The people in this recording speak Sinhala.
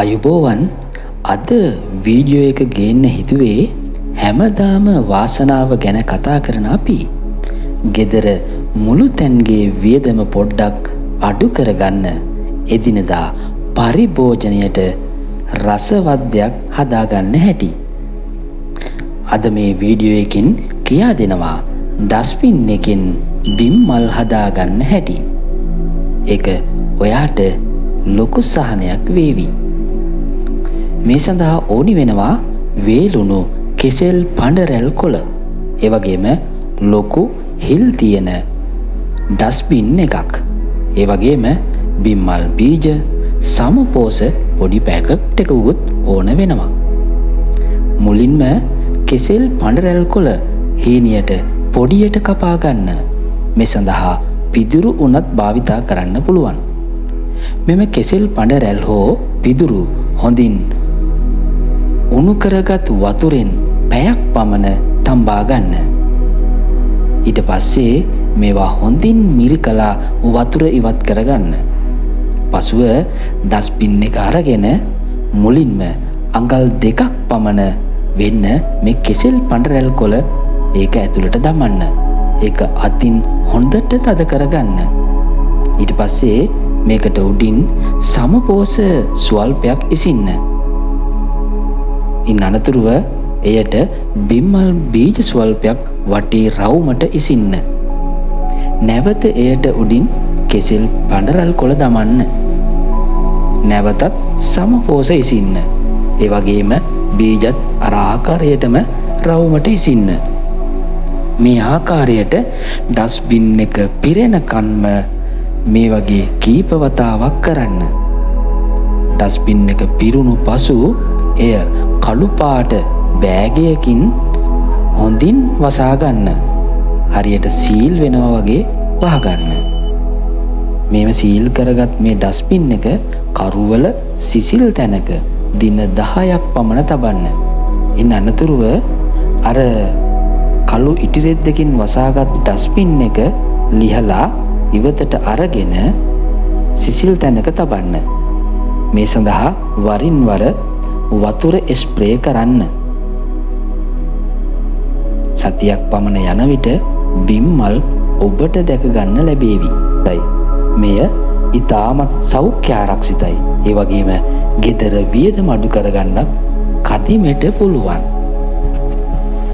අයුබෝවන් අද වීඩියෝ එක ගේන්න හිතුවේ හැමදාම වාසනාව ගැන කතා කරන අපි ගෙදර මුළු තැන්ගේ වියදම පොඩ්ඩක් අඩු කරගන්න එදිනදා පරිභෝජනයට රසවත් දෙයක් හදාගන්න හැටි. අද මේ වීඩියෝ එකකින් කියා දෙනවා ඩස්බින් එකෙන් බිම් මල් හදාගන්න හැටි. ඒක ඔයාට ලොකු සහනයක් වේවි. මේ සඳහා ඕනි වෙනවා වේලුණු කෙසෙල් පඬරැල් කොළ, ඒ වගේම ලොකු හිල් තියෙන ඩස්බින් එකක්, ඒ වගේම බිම්මල් බීජ සමපෝස පොඩි පැකට් එකකුත් ඕන වෙනවා. මුලින්ම කෙසෙල් පඬරැල් කොළ හීනියට පොඩියට කපා ගන්න. මේ සඳහා පිදුරු උනත් භාවිතා කරන්න පුළුවන්. මෙම කෙසෙල් පඬරැල් හෝ පිදුරු හොඳින් උණු කරගත් වතුරෙන් පැයක් පමණ තම්බා ගන්න. ඊට පස්සේ මේවා හොඳින් මිරිකලා වතුර ඉවත් කරගන්න. පසුව ඩස්බින් එක අරගෙන මුලින්ම අඟල් 2ක් පමණ වෙන්න මේ කෙසෙල් පඬරැල් කොළ ඒක ඇතුළට දමන්න. ඒක අතින් හොඳට තද කරගන්න. ඊට පස්සේ මේකට උඩින් සමපෝස ස්වල්පයක් ඉසින්න. ඉන් අනතුරුව එයට බිම්මල් බීජ ස්වල්පයක් වටේ රවුමට ඉසින්න. නැවත එයට උඩින් කෙසෙල් පඬරැල් කොළ දමන්න. නැවතත් සමපෝස ඉසින්න. ඒ වගේම බීජත් අර ආකාරයටම රවුමට ඉසින්න. මේ ආකාරයට ඩස්බින් එක පිරෙනකන්ම මේ වගේ කීප වතාවක් කරන්න. ඩස්බින් එක පිරුණු පසු එය කළු පාට බෑගයකින් හොඳින් වසා ගන්න. හරියට සීල් වෙනවා වගේ වහගන්න. මේව සීල් කරගත් මේ ඩස්බින් එක කරුවල සිසිල් තැනක දින 10ක් පමණ තබන්න. ඉන් අනතුරුව අර කළු ඉටිරෙද්දකින් වසාගත් ඩස්බින් එක ලිහලා ඉවතට අරගෙන සිසිල් තැනක තබන්න. මේ සඳහා වරින් වර වතුර ස්ප්‍රේ කරන්න. සතියක් පමණ යන විට බිම්මල් ඔබට දැක ගන්න ලැබේවි. මෙය ඉතාමත් සෞඛ්‍ය ආරක්ෂිතයි. ඒ වගේම ගෙදර වියදම අඩු කරගන්නත් කදිමෙට පුළුවන්.